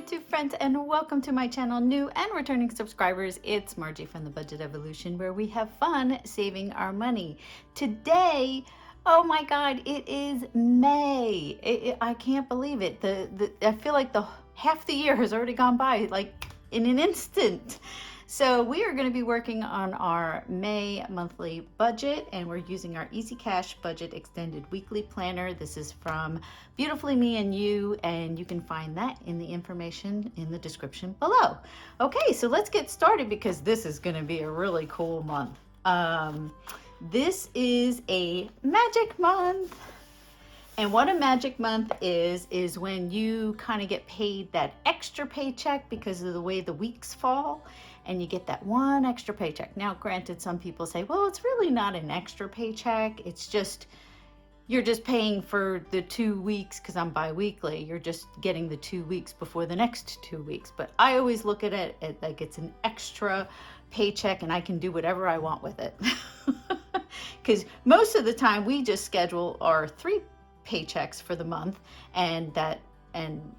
YouTube friends, and welcome to my channel, new and returning subscribers. It's Margie from the Budget Evolution, where we have fun saving our money. Today, oh my God, it is May. I can't believe it. I feel like half the year has already gone by, like in an instant. So we are going to be working on our May monthly budget, and we're using our Easy Cash Budget Extended Weekly Planner. This is from Beautifully Me and You, and you can find that in the information in the description below. Okay, so let's get started because this is going to be a really cool month. This is a magic month. And what a magic month is when you kind of get paid that extra paycheck because of the way the weeks fall, and you get that one extra paycheck. Now, granted, some people say, well, it's really not an extra paycheck. It's just, you're just paying for the 2 weeks because I'm bi-weekly. You're just getting the 2 weeks before the next 2 weeks. But I always look at it like it's an extra paycheck and I can do whatever I want with it. Because most of the time we just schedule our 3 paychecks for the month, and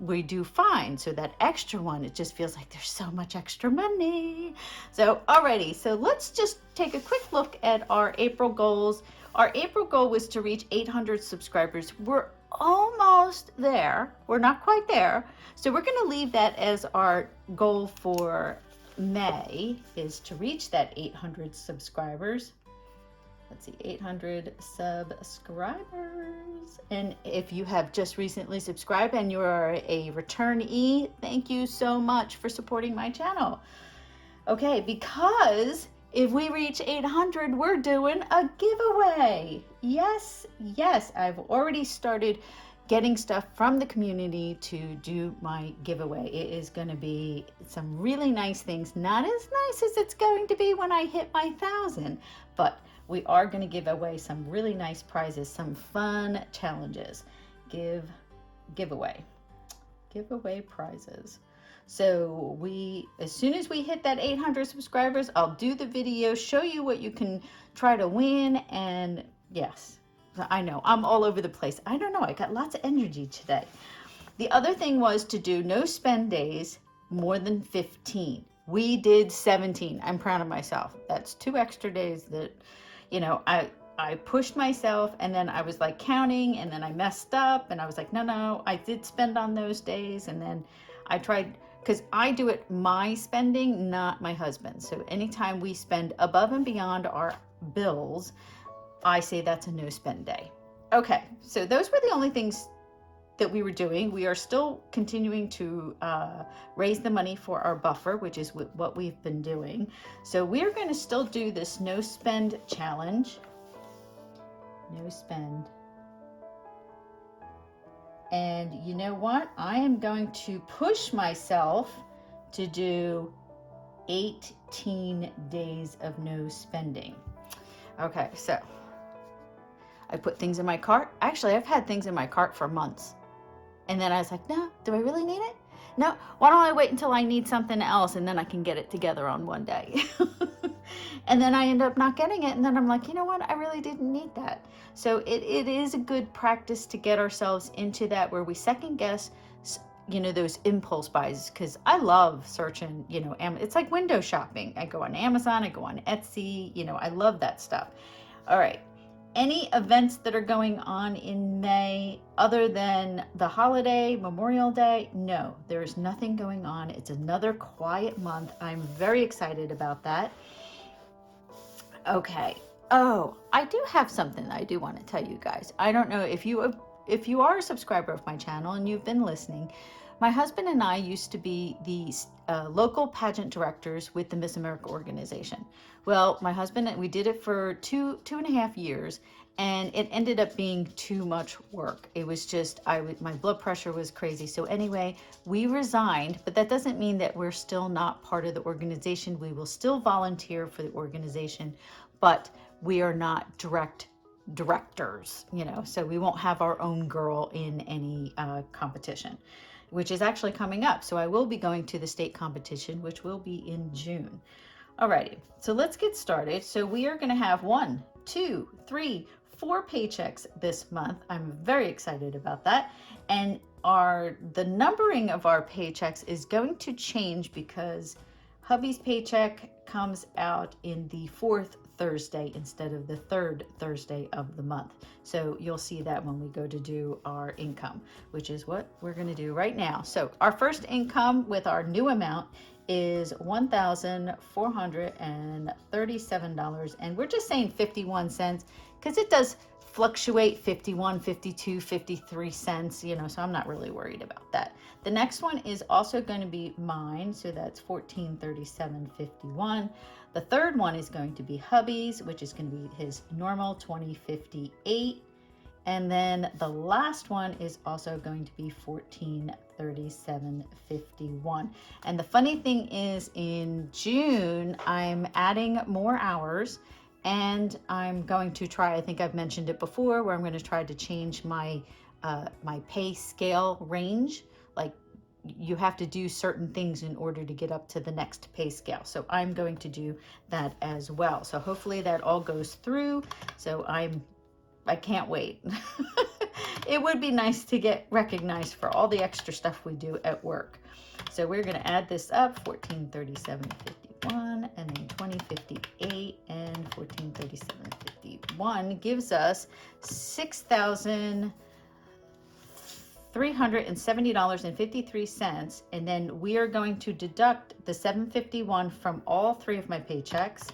we do fine. So that extra one, it just feels like there's so much extra money. So alrighty, so let's just take a quick look at our April goals. Our April goal was to reach 800 subscribers. We're almost there. We're not quite there. So we're going to leave that as our goal for May, is to reach that 800 subscribers. Let's see, 800 subscribers. And if you have just recently subscribed and you are a returnee, thank you so much for supporting my channel. Okay, because if we reach 800, we're doing a giveaway. Yes, I've already started getting stuff from the community to do my giveaway. It is going to be some really nice things, not as nice as it's going to be when I hit my 1,000, but we are going to give away some really nice prizes, some fun challenges. Giveaway prizes. So as soon as we hit that 800 subscribers, I'll do the video, show you what you can try to win. And yes, I know I'm all over the place. I don't know. I got lots of energy today. The other thing was to do no spend days more than 15. We did 17. I'm proud of myself. That's 2 extra days that, you know, I pushed myself, and then I was like counting, and then I messed up, and I was like, no, I did spend on those days. And then I tried, because I do it my spending, not my husband. So anytime we spend above and beyond our bills, I say that's a no spend day. Okay, so those were the only things that we were doing. We are still continuing to raise the money for our buffer, which is what we've been doing. So we're going to still do this no spend challenge. No spend. And you know what? I am going to push myself to do 18 days of no spending. Okay, so I put things in my cart. Actually, I've had things in my cart for months. And then I was like, no, do I really need it? No, why don't I wait until I need something else and then I can get it together on one day. And then I end up not getting it. And then I'm like, you know what? I really didn't need that. So it is a good practice to get ourselves into that, where we second guess, you know, those impulse buys. Because I love searching, you know, it's like window shopping. I go on Amazon, I go on Etsy, you know, I love that stuff. All right. Any events that are going on in May other than the holiday, Memorial Day? No, there's nothing going on. It's another quiet month. I'm very excited about that. Okay. Oh, I do have something that I do want to tell you guys. I don't know if you are a subscriber of my channel and you've been listening. My husband and I used to be the local pageant directors with the Miss America organization. Well, my husband and we did it for two and a half years, and it ended up being too much work. It was just, my blood pressure was crazy. So anyway, we resigned, but that doesn't mean that we're still not part of the organization. We will still volunteer for the organization, but we are not directors, you know, so we won't have our own girl in any competition, which is actually coming up. So I will be going to the state competition, which will be in June. Alrighty, so let's get started. So we are going to have 1, 2, 3, 4 paychecks this month. I'm very excited about that. And the numbering of our paychecks is going to change because hubby's paycheck comes out in the 4th Thursday instead of the 3rd Thursday of the month. So you'll see that when we go to do our income, which is what we're going to do right now. So our first income with our new amount is $1,437, and we're just saying 51 cents because it does fluctuate 51, 52, 53 cents, you know, so I'm not really worried about that. The next one is also going to be mine, so that's $1437.51. The third one is going to be hubby's, which is going to be his normal $20.58. And then the last one is also going to be $1437.51. And the funny thing is, in June, I'm adding more hours, and I'm going to try, I think I've mentioned it before, where I'm going to try to change my my pay scale range. Like, you have to do certain things in order to get up to the next pay scale. So I'm going to do that as well. So hopefully that all goes through. So I can't wait. It would be nice to get recognized for all the extra stuff we do at work. So we're going to add this up, $1437.51 and then $20.58 and $1437.51 gives us $6,370.53, and then we are going to deduct the $751 from all 3 of my paychecks.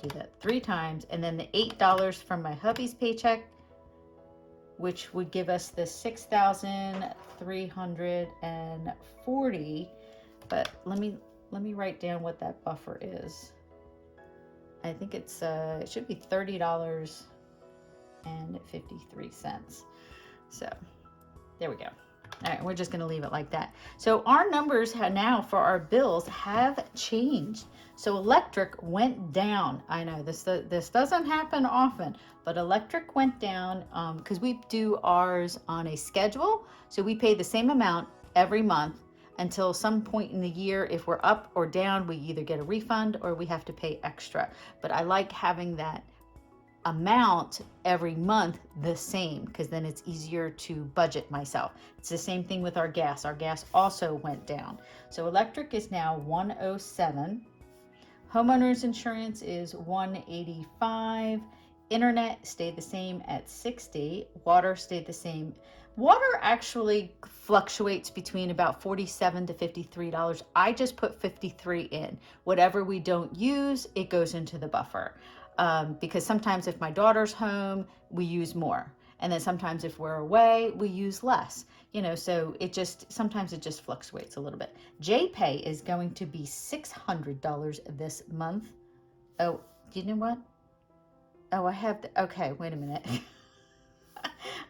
Do that 3 times, and then the $8 from my hubby's paycheck, which would give us the $6,340. But let me write down what that buffer is. I think it's it should be $30.53. So there we go. All right, we're just going to leave it like that. So our numbers now for our bills have changed. So electric went down. I know this doesn't happen often, but electric went down because we do ours on a schedule. So we pay the same amount every month until some point in the year. If we're up or down, we either get a refund or we have to pay extra. But I like having that amount every month the same, because then it's easier to budget myself. It's the same thing with our gas. Our gas also went down. So electric is now $107. Homeowners insurance is $185. Internet stayed the same at $60. Water stayed the same. Water actually fluctuates between about $47 to $53. I just put 53 in. Whatever we don't use, it goes into the buffer. Because sometimes if my daughter's home, we use more. And then sometimes if we're away, we use less. You know, so sometimes it just fluctuates a little bit. JPay is going to be $600 this month. Oh, you know what? Oh, okay, wait a minute.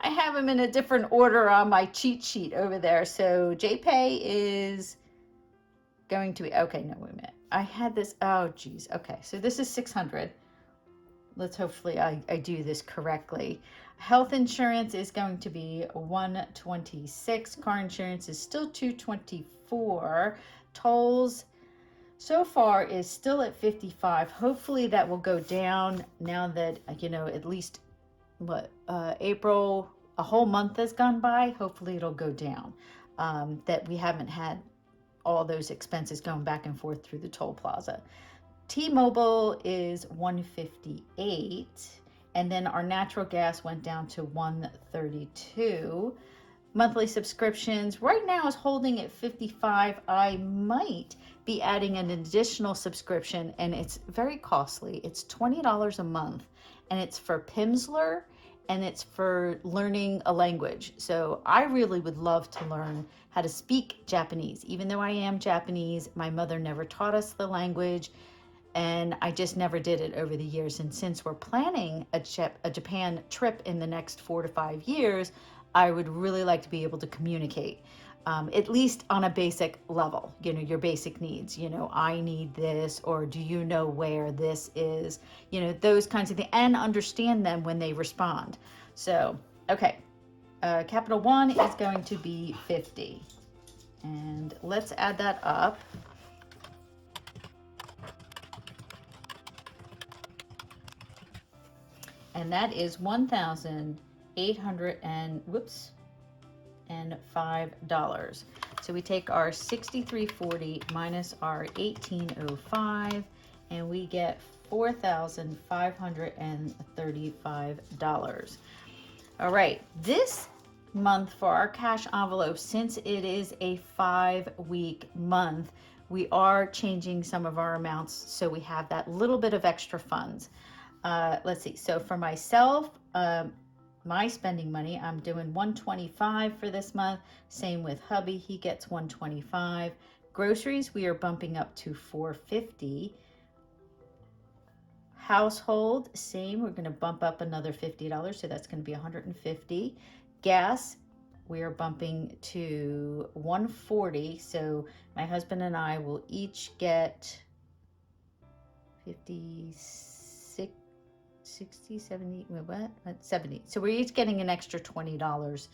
I have them in a different order on my cheat sheet over there. So JPay is going to be, okay, no, wait a minute. I had this, oh geez, okay. So this is 600. Let's hopefully I do this correctly. Health insurance is going to be $126. Car insurance is still $224. Tolls so far is still at $55. Hopefully that will go down now that, you know, at least April, a whole month has gone by. Hopefully it'll go down. That we haven't had all those expenses going back and forth through the toll plaza. T-Mobile is $158, and then our natural gas went down to $132. Monthly subscriptions right now is holding at $55. I might be adding an additional subscription, and it's very costly. It's $20 a month, and it's for Pimsleur, and it's for learning a language. So I really would love to learn how to speak Japanese. Even though I am Japanese, my mother never taught us the language, and I just never did it over the years. And since we're planning a Japan trip in the next 4 to 5 years, I would really like to be able to communicate, at least on a basic level, you know, your basic needs, you know, I need this, or do you know where this is, you know, those kinds of things, and understand them when they respond. So, okay, Capital One is going to be 50. And let's add that up. and that is $1,800 and $5. So we take our $63.40 minus our $18.05, and we get $4,535. All right, this month for our cash envelope, since it is a 5-week month, we are changing some of our amounts so we have that little bit of extra funds. Let's see. So for myself, my spending money, I'm doing $125 for this month. Same with hubby, he gets $125. Groceries, we are bumping up to $450. Household, same, we're going to bump up another $50, so that's going to be $150. Gas, we are bumping to $140, so my husband and I will each get 50, 60, 70, what? 70. So we're each getting an extra $20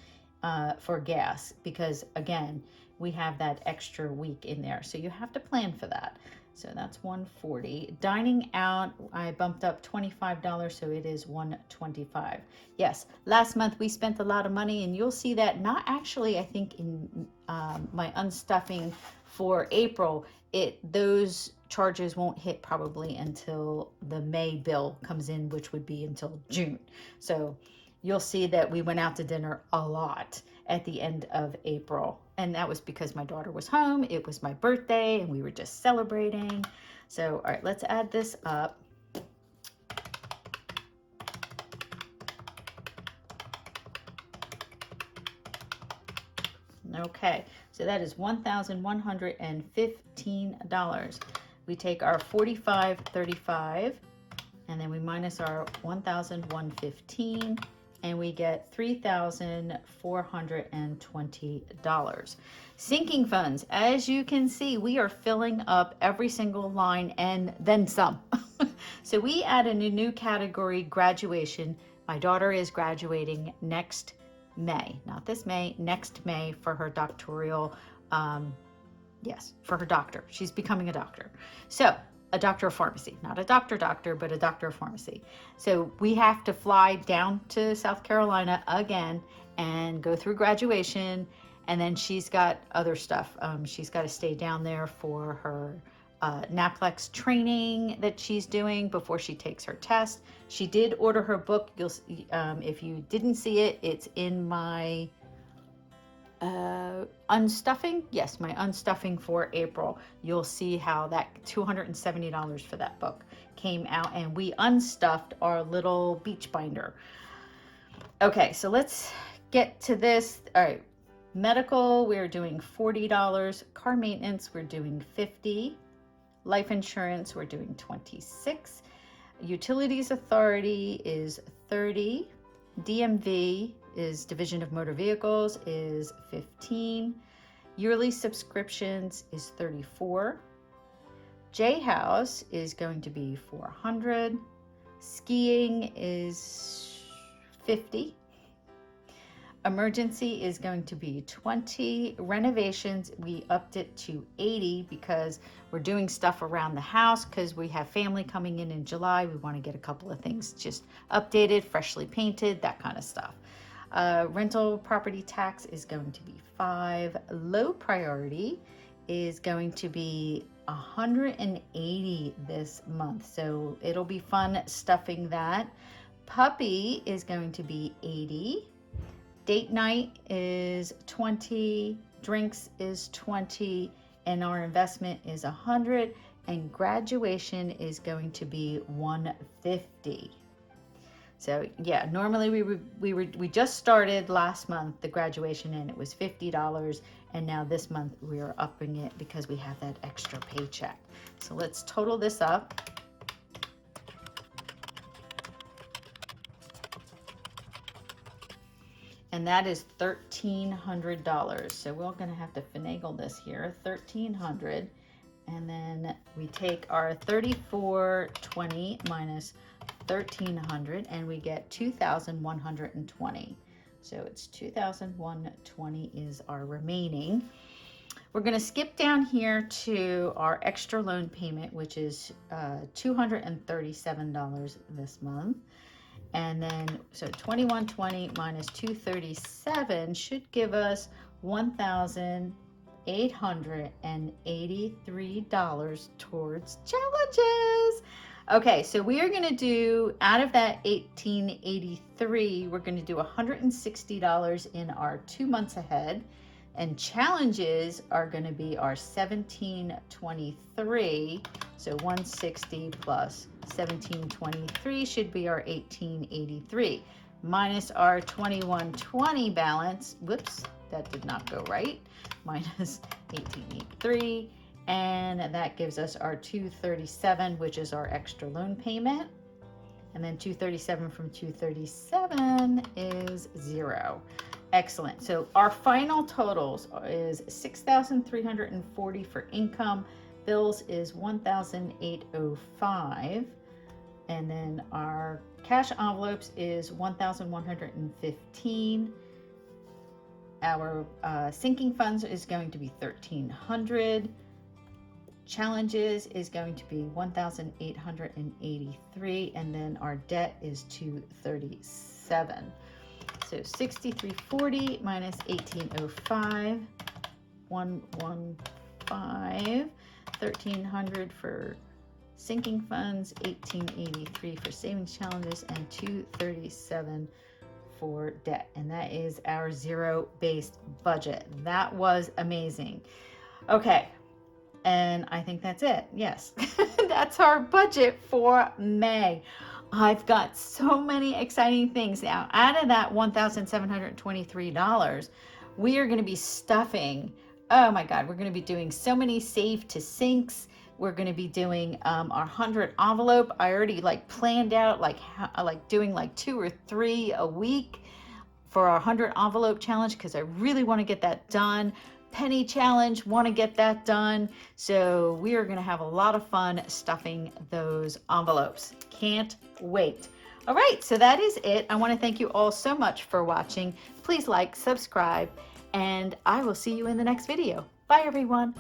for gas, because again, we have that extra week in there. So you have to plan for that. So that's $140. Dining out, I bumped up $25, so it is $125. Yes, last month we spent a lot of money, and you'll see that not actually, I think, in my unstuffing for April. Those charges won't hit probably until the May bill comes in, which would be until June. So you'll see that we went out to dinner a lot at the end of April. And that was because my daughter was home. It was my birthday and we were just celebrating. So, all right, let's add this up. Okay, so that is $1,115. We take our $45.35 and then we minus our $1,115. And we get $3,420. Sinking funds, as you can see, we are filling up every single line and then some. So we added a new category, graduation. My daughter is graduating next May, not this May, next May for her doctoral, yes, for her doctor. She's becoming a doctor. So a doctor of pharmacy, not a doctor, but a doctor of pharmacy. So we have to fly down to South Carolina again and go through graduation. And then she's got other stuff. She's got to stay down there for her NAPLEX training that she's doing before she takes her test. She did order her book. You'll if you didn't see it, it's in my unstuffing. Yes, my unstuffing for April. You'll see how that $270 for that book came out, and we unstuffed our little beach binder. Okay, so let's get to this. All right, medical, we're doing $40. Car maintenance, we're doing $50. Life insurance, we're doing $26. Utilities authority is $30. DMV is Division of Motor Vehicles is $15. Yearly subscriptions is $34. J-House is going to be $400. Skiing is $50. Emergency is going to be $20. Renovations, we upped it to $80 because we're doing stuff around the house because we have family coming in July. We want to get a couple of things just updated, freshly painted, that kind of stuff. Rental property tax is going to be $5. Low priority is going to be $180 this month, so it'll be fun stuffing that. Puppy is going to be $80. Date night is $20. Drinks is $20, and our investment is $100. And graduation is going to be $150. So yeah, normally we just started last month the graduation and it was $50, and now this month we are upping it because we have that extra paycheck. So let's total this up. And that is $1,300. So we're going to have to finagle this here. $1,300, and then we take our $34.20 minus $1,300, and we get $2,120. So it's $2,120 is our remaining. We're going to skip down here to our extra loan payment, which is $237 this month. And then, so 2120 minus 237 should give us $1,883 towards challenges. Okay, so we are going to do, out of that 1883, we're going to do $160 in our 2 months ahead. And challenges are going to be our 1723. So 160 plus 1723 should be our 1883 minus our 2120 balance. Whoops, that did not go right. Minus 1883. And that gives us our 237, which is our extra loan payment. And then 237 from 237 is 0. Excellent. So our final totals is $6,340 for income. Bills is $1,805. And then our cash envelopes is $1,115. Our sinking funds is going to be $1,300. Challenges is going to be $1,883. And then our debt is $237. So 6340 minus 1805, 115, 1300 for sinking funds, 1883 for savings challenges, and 237 for debt. And that is our zero-based budget. That was amazing. Okay, and I think that's it. Yes, that's our budget for May. I've got so many exciting things. Now, out of that $1,723, we are going to be stuffing. Oh my God, we're going to be doing so many save to sinks. We're going to be doing our 100 envelope. I already planned out doing 2 or 3 a week for our 100 envelope challenge because I really want to get that done. Penny challenge, want to get that done. So we are going to have a lot of fun stuffing those envelopes. Can't wait. All right, so that is it. I want to thank you all so much for watching. Please like, subscribe, and I will see you in the next video. Bye, everyone.